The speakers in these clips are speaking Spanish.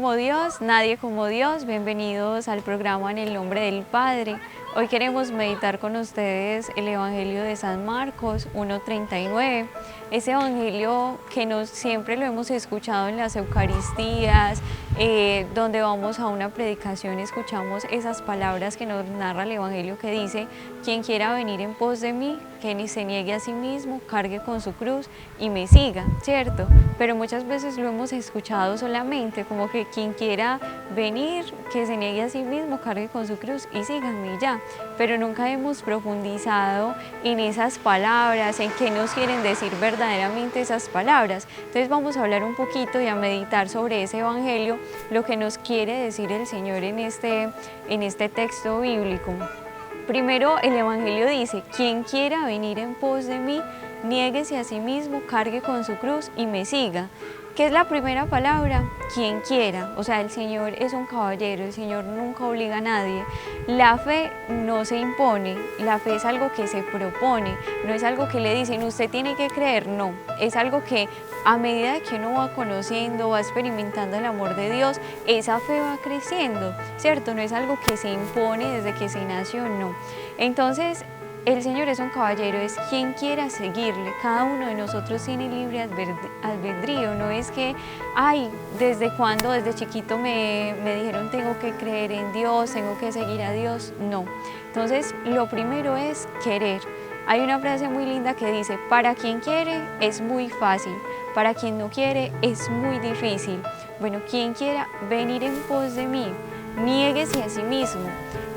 como Dios, nadie como Dios. Bienvenidos al programa En el Nombre del Padre. Hoy queremos meditar con ustedes el Evangelio de San Marcos 1:39. Ese Evangelio que siempre lo hemos escuchado en las Eucaristías, donde vamos a una predicación, escuchamos esas palabras que nos narra el Evangelio que dice: quien quiera venir en pos de mí, que ni se niegue a sí mismo, cargue con su cruz y me siga, ¿cierto? Pero muchas veces lo hemos escuchado solamente como que quien quiera venir, que se niegue a sí mismo, cargue con su cruz y síganme ya. Pero nunca hemos profundizado en esas palabras, en qué nos quieren decir verdaderamente esas palabras. Entonces vamos a hablar un poquito y a meditar sobre ese Evangelio, lo que nos quiere decir el Señor en este texto bíblico. Primero, el Evangelio dice: quien quiera venir en pos de mí, niéguese a sí mismo, cargue con su cruz y me siga. ¿Qué es la primera palabra? Quien quiera. O sea, el Señor es un caballero, el Señor nunca obliga a nadie. La fe no se impone, la fe es algo que se propone, no es algo que le dicen usted tiene que creer, no. Es algo que a medida que uno va conociendo, va experimentando el amor de Dios, esa fe va creciendo, ¿cierto? No es algo que se impone desde que se nació, no. Entonces, el Señor es un caballero, es quien quiera seguirle. Cada uno de nosotros tiene libre albedrío. No es que, desde chiquito me dijeron tengo que creer en Dios, tengo que seguir a Dios. No. Entonces, lo primero es querer. Hay una frase muy linda que dice: para quien quiere es muy fácil, para quien no quiere es muy difícil. Bueno, quien quiera venir en pos de mí, niéguese a sí mismo.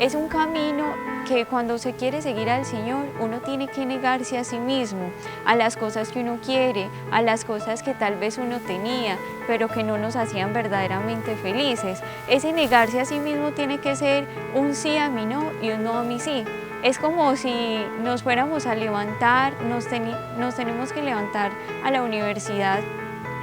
Es un camino que cuando se quiere seguir al Señor, uno tiene que negarse a sí mismo, a las cosas que uno quiere, a las cosas que tal vez uno tenía, pero que no nos hacían verdaderamente felices. Ese negarse a sí mismo tiene que ser un sí a mi no y un no a mi sí. Es como si nos fuéramos a levantar, nos tenemos que levantar a la universidad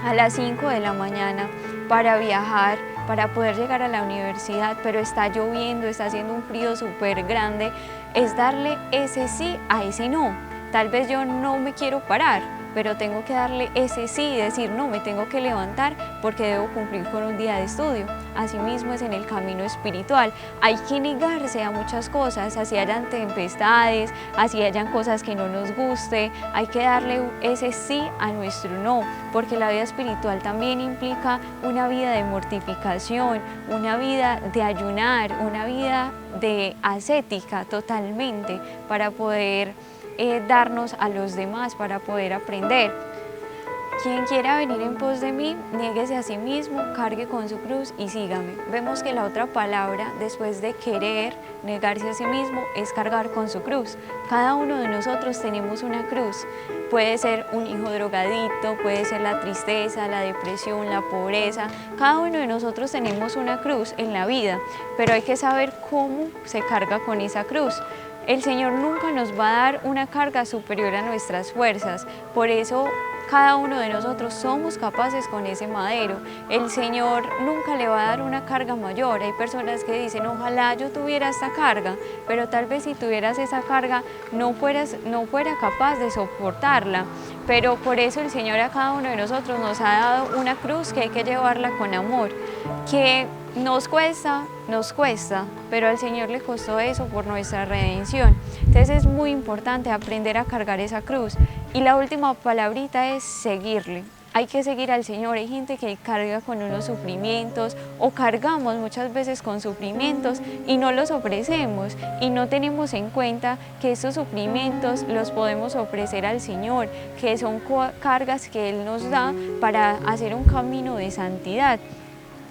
a las 5 de la mañana para viajar, para poder llegar a la universidad, pero está lloviendo, está haciendo un frío súper grande. Es darle ese sí a ese no. Tal vez yo no me quiero parar, pero tengo que darle ese sí y decir no, me tengo que levantar porque debo cumplir con un día de estudio. Asimismo es en el camino espiritual. Hay que negarse a muchas cosas, así hayan tempestades, así hayan cosas que no nos guste. Hay que darle ese sí a nuestro no, porque la vida espiritual también implica una vida de mortificación, una vida de ayunar, una vida de ascética totalmente para poder darnos a los demás, para poder aprender. Quien quiera venir en pos de mí, niéguese a sí mismo, cargue con su cruz y sígame. Vemos que la otra palabra, después de querer, negarse a sí mismo, es cargar con su cruz. Cada uno de nosotros tenemos una cruz. Puede ser un hijo drogadicto, puede ser la tristeza, la depresión, la pobreza. Cada uno de nosotros tenemos una cruz en la vida, pero hay que saber cómo se carga con esa cruz. El Señor nunca nos va a dar una carga superior a nuestras fuerzas, por eso cada uno de nosotros somos capaces con ese madero. El Señor nunca le va a dar una carga mayor. Hay personas que dicen, ojalá yo tuviera esta carga, pero tal vez si tuvieras esa carga no fuera capaz de soportarla. Pero por eso el Señor a cada uno de nosotros nos ha dado una cruz que hay que llevarla con amor, que nos cuesta, pero al Señor le costó eso por nuestra redención. Entonces es muy importante aprender a cargar esa cruz. Y la última palabrita es seguirle. Hay que seguir al Señor. Hay gente que carga con unos sufrimientos o cargamos muchas veces con sufrimientos y no los ofrecemos y no tenemos en cuenta que estos sufrimientos los podemos ofrecer al Señor, que son cargas que Él nos da para hacer un camino de santidad.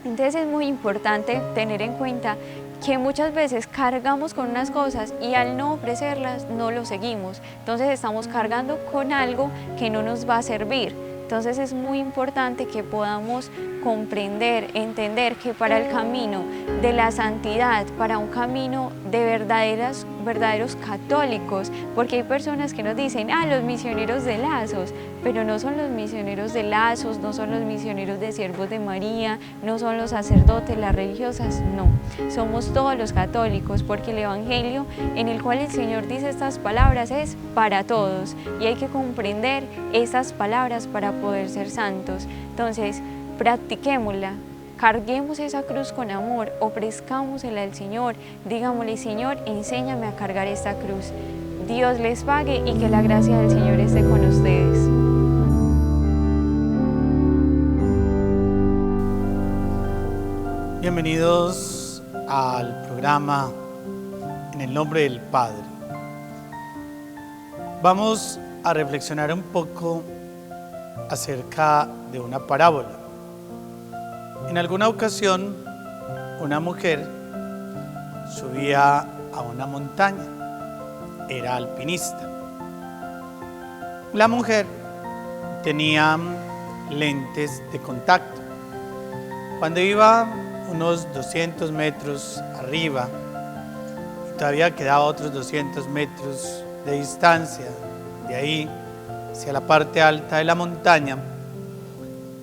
Entonces es muy importante tener en cuenta que muchas veces cargamos con unas cosas y al no ofrecerlas no lo seguimos. Entonces estamos cargando con algo que no nos va a servir. Entonces es muy importante que podamos comprender, entender que para el camino de la santidad, para un camino de verdaderos católicos, porque hay personas que nos dicen, los misioneros de Lazos, pero no son los misioneros de Lazos, no son los misioneros de Siervos de María, no son los sacerdotes, las religiosas, no. Somos todos los católicos, porque el Evangelio en el cual el Señor dice estas palabras es para todos y hay que comprender esas palabras para poder ser santos. Entonces, practiquémosla, Carguemos esa cruz con amor, ofrezcámosela al Señor, digámosle: Señor, enséñame a cargar esta cruz. Dios les pague y que la gracia del Señor esté con ustedes. Bienvenidos al programa En el nombre del Padre. Vamos a reflexionar un poco acerca de una parábola. En alguna ocasión, una mujer subía a una montaña, era alpinista. La mujer tenía lentes de contacto. Cuando iba unos 200 metros arriba, y todavía quedaba otros 200 metros de distancia de ahí hacia la parte alta de la montaña,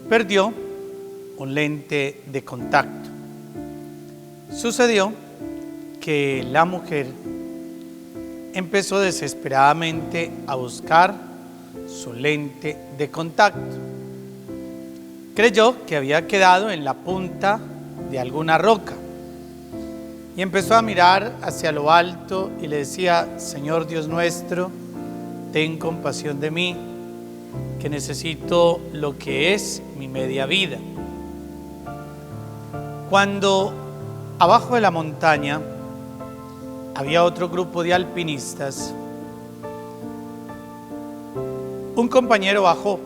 perdió un lente de contacto. Sucedió que la mujer empezó desesperadamente a buscar su lente de contacto. Creyó que había quedado en la punta de alguna roca y empezó a mirar hacia lo alto y le decía: Señor Dios nuestro, ten compasión de mí, que necesito lo que es mi media vida. Cuando abajo de la montaña había otro grupo de alpinistas, un compañero bajó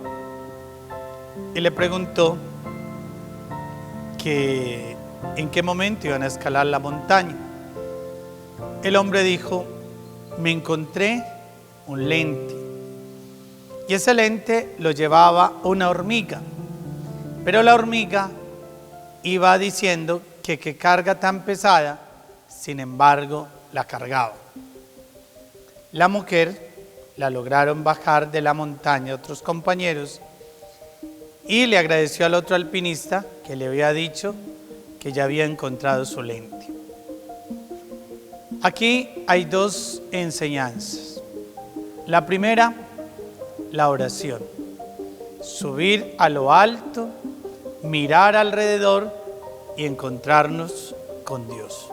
y le preguntó que en qué momento iban a escalar la montaña. El hombre dijo: me encontré un lente, y ese lente lo llevaba una hormiga, pero la hormiga iba diciendo que qué carga tan pesada, sin embargo la cargaba. La mujer la lograron bajar de la montaña otros compañeros y le agradeció al otro alpinista que le había dicho que ya había encontrado su lente. Aquí hay dos enseñanzas. La primera, la oración. Subir a lo alto, mirar alrededor y encontrarnos con Dios.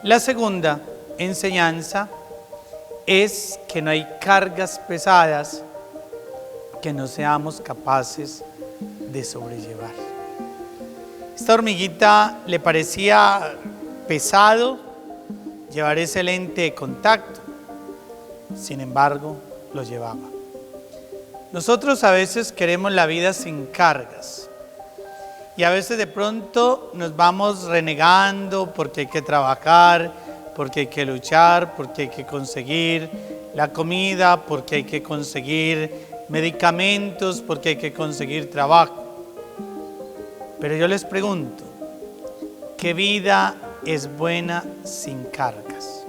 La segunda enseñanza es que no hay cargas pesadas que no seamos capaces de sobrellevar. Esta hormiguita le parecía pesado llevar ese lente de contacto, sin embargo lo llevaba. Nosotros a veces queremos la vida sin cargas y a veces de pronto nos vamos renegando porque hay que trabajar, porque hay que luchar, porque hay que conseguir la comida, porque hay que conseguir medicamentos, porque hay que conseguir trabajo. Pero yo les pregunto, ¿qué vida es buena sin cargas?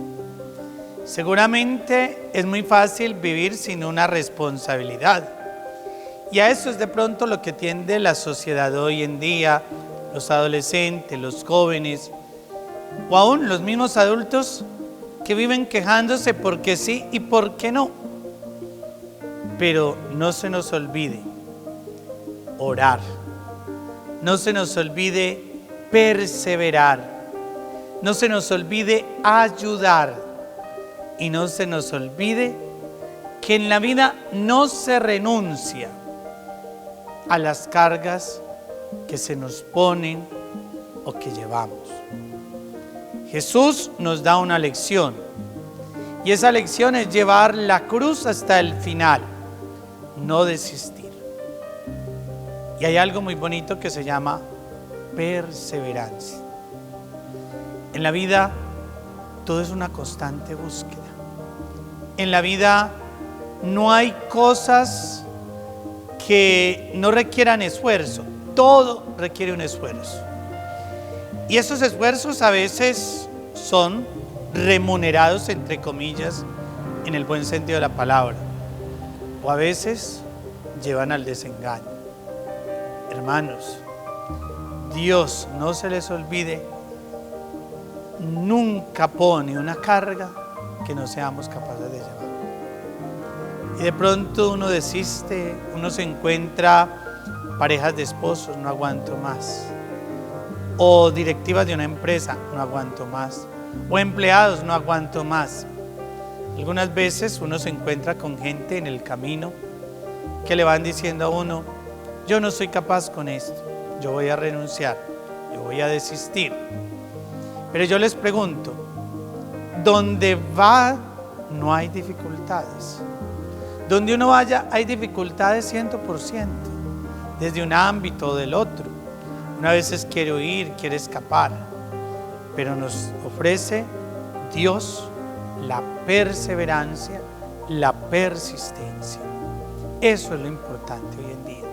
Seguramente es muy fácil vivir sin una responsabilidad. Y a eso es de pronto lo que tiende la sociedad hoy en día, los adolescentes, los jóvenes, o aún los mismos adultos que viven quejándose porque sí y porque no. Pero no se nos olvide orar, no se nos olvide perseverar, no se nos olvide ayudar y no se nos olvide que en la vida no se renuncia a las cargas que se nos ponen o que llevamos. Jesús nos da una lección y esa lección es llevar la cruz hasta el final, no desistir. Y hay algo muy bonito que se llama perseverancia. En la vida todo es una constante búsqueda. En la vida no hay cosas que no requieran esfuerzo, todo requiere un esfuerzo. Y esos esfuerzos a veces son remunerados, entre comillas, en el buen sentido de la palabra, o a veces llevan al desengaño. Hermanos, Dios, no se les olvide, nunca pone una carga que no seamos capaces de llevar. Y de pronto uno desiste, uno se encuentra parejas de esposos, no aguanto más. o directivas de una empresa, no aguanto más, o empleados, no aguanto más. Algunas veces uno se encuentra con gente en el camino que le van diciendo a uno, yo no soy capaz con esto, yo voy a renunciar, yo voy a desistir. Pero yo les pregunto, ¿dónde va no hay dificultades? Donde uno vaya hay dificultades 100%, desde un ámbito o del otro. Una veces quiere huir, quiere escapar, pero nos ofrece Dios la perseverancia, la persistencia. Eso es lo importante hoy en día,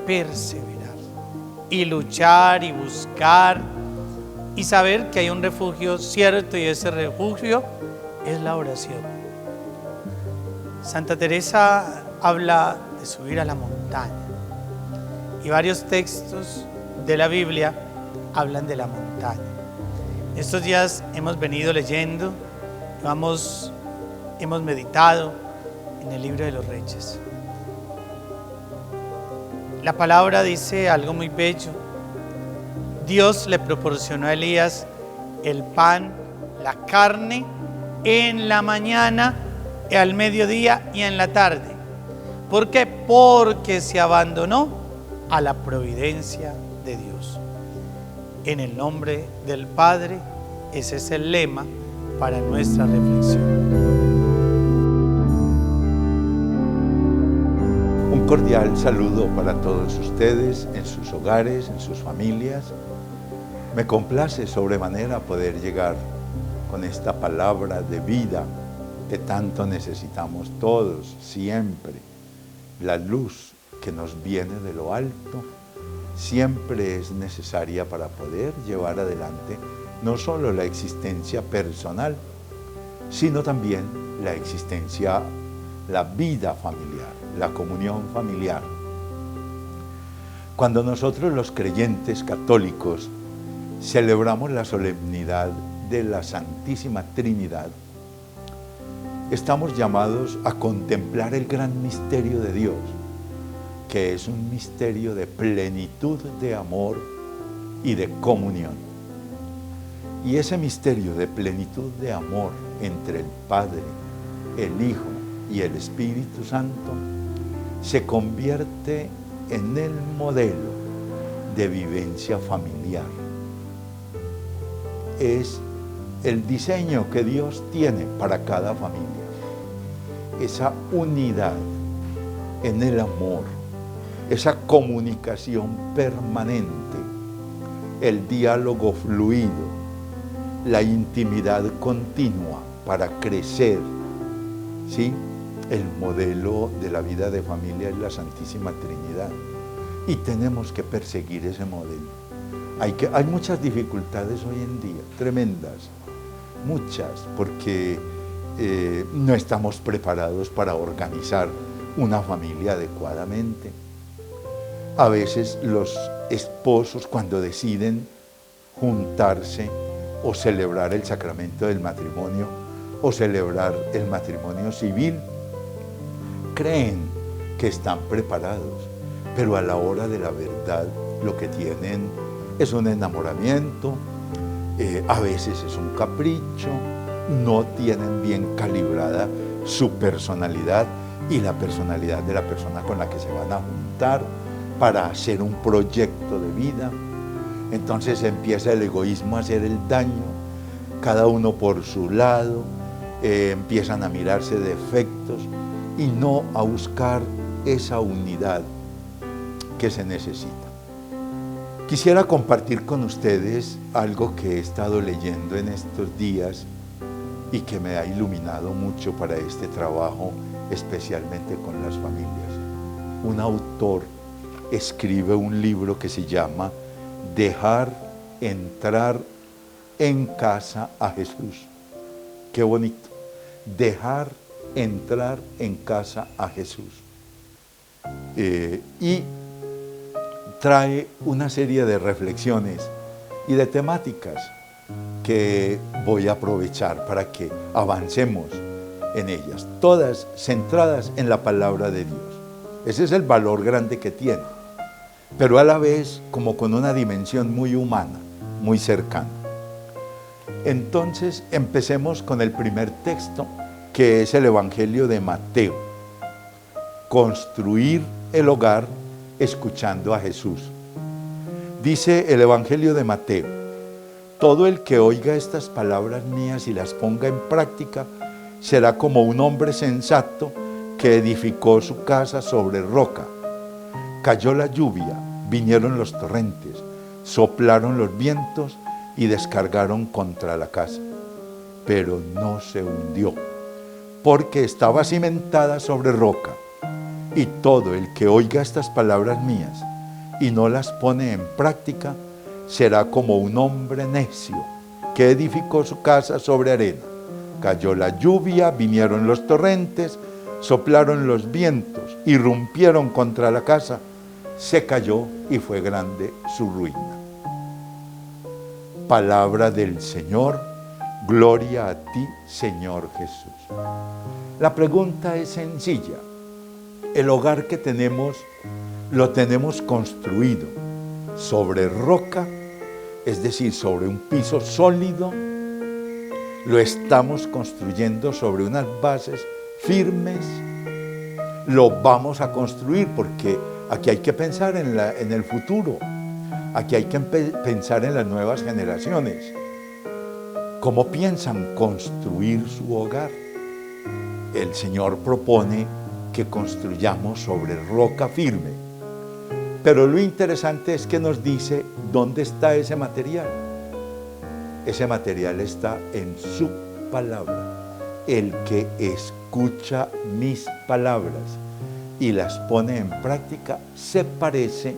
perseverar y luchar y buscar y saber que hay un refugio cierto y ese refugio es la oración. Santa Teresa habla de subir a la montaña y varios textos de la Biblia hablan de la montaña. Estos días hemos venido leyendo, hemos meditado en el libro de los Reyes. La palabra dice algo muy bello. Dios le proporcionó a Elías el pan, la carne, en la mañana, al mediodía y en la tarde. ¿Por qué? Porque se abandonó a la providencia de Dios. En el nombre del Padre, ese es el lema para nuestra reflexión. Un cordial saludo para todos ustedes en sus hogares, en sus familias. Me complace sobremanera poder llegar con esta palabra de vida que tanto necesitamos todos, siempre. La luz que nos viene de lo alto siempre es necesaria para poder llevar adelante no solo la existencia personal, sino también la existencia, la vida familiar, la comunión familiar. Cuando nosotros los creyentes católicos celebramos la solemnidad de la Santísima Trinidad, estamos llamados a contemplar el gran misterio de Dios, que es un misterio de plenitud de amor y de comunión. Y ese misterio de plenitud de amor entre el Padre, el Hijo y el Espíritu Santo se convierte en el modelo de vivencia familiar. Es el diseño que Dios tiene para cada familia. Esa unidad en el amor, esa comunicación permanente, el diálogo fluido, la intimidad continua para crecer, ¿sí? El modelo de la vida de familia es la Santísima Trinidad y tenemos que perseguir ese modelo. Hay muchas dificultades hoy en día, tremendas, muchas, porque no estamos preparados para organizar una familia adecuadamente. A veces los esposos, cuando deciden juntarse o celebrar el sacramento del matrimonio o celebrar el matrimonio civil, creen que están preparados, pero a la hora de la verdad lo que tienen es un enamoramiento, a veces es un capricho, no tienen bien calibrada su personalidad y la personalidad de la persona con la que se van a juntar para hacer un proyecto de vida. Entonces empieza el egoísmo a hacer el daño, cada uno por su lado, empiezan a mirarse defectos y no a buscar esa unidad que se necesita. Quisiera compartir con ustedes algo que he estado leyendo en estos días y que me ha iluminado mucho para este trabajo, especialmente con las familias. Un autor escribe un libro que se llama Dejar entrar en casa a Jesús. Qué bonito. Dejar entrar en casa a Jesús. Y trae una serie de reflexiones y de temáticas que voy a aprovechar para que avancemos en ellas, todas centradas en la palabra de Dios. Ese es el valor grande que tiene, pero a la vez como con una dimensión muy humana, muy cercano. Entonces empecemos con el primer texto, que es el Evangelio de Mateo. Construir el hogar escuchando a Jesús. Dice el Evangelio de Mateo: todo el que oiga estas palabras mías y las ponga en práctica será como un hombre sensato que edificó su casa sobre roca. Cayó la lluvia, vinieron los torrentes, soplaron los vientos y descargaron contra la casa, pero no se hundió, porque estaba cimentada sobre roca. Y todo el que oiga estas palabras mías y no las pone en práctica será como un hombre necio que edificó su casa sobre arena. Cayó la lluvia, vinieron los torrentes, soplaron los vientos, irrumpieron contra la casa, se cayó y fue grande su ruina. Palabra del Señor, gloria a ti, Señor Jesús. La pregunta es sencilla. El hogar que tenemos, lo tenemos construido sobre roca, es decir, sobre un piso sólido. Lo estamos construyendo sobre unas bases firmes. Lo vamos a construir porque aquí hay que pensar en el futuro. Aquí hay que pensar en las nuevas generaciones. ¿Cómo piensan construir su hogar? El Señor propone que construyamos sobre roca firme. Pero lo interesante es que nos dice dónde está ese material. Ese material está en su palabra. El que escucha mis palabras y las pone en práctica se parece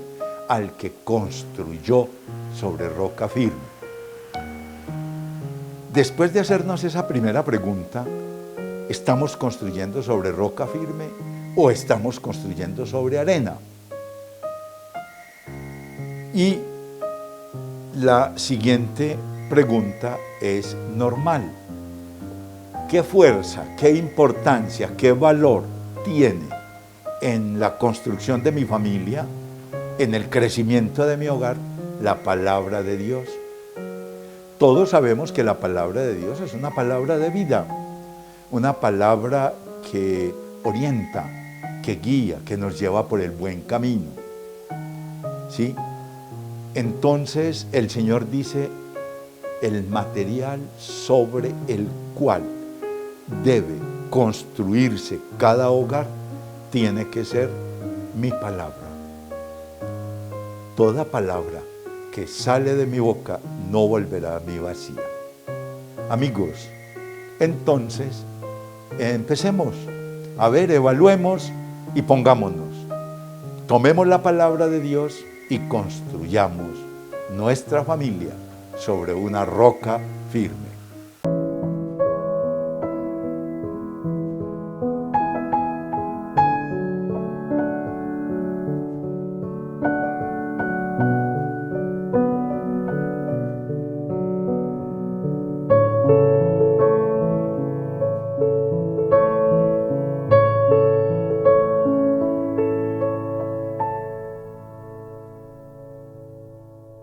al que construyó sobre roca firme. Después de hacernos esa primera pregunta, ¿estamos construyendo sobre roca firme o estamos construyendo sobre arena? Y la siguiente pregunta es normal. ¿Qué fuerza, qué importancia, qué valor tiene en la construcción de mi familia, en el crecimiento de mi hogar, la palabra de Dios? Todos sabemos que la palabra de Dios es una palabra de vida, una palabra que orienta, que guía, que nos lleva por el buen camino. ¿Sí? Entonces el Señor dice: el material sobre el cual debe construirse cada hogar tiene que ser mi palabra. Toda palabra que sale de mi boca no volverá a mí vacía. Amigos, entonces empecemos a ver, evaluemos y pongámonos. Tomemos la palabra de Dios y construyamos nuestra familia sobre una roca firme.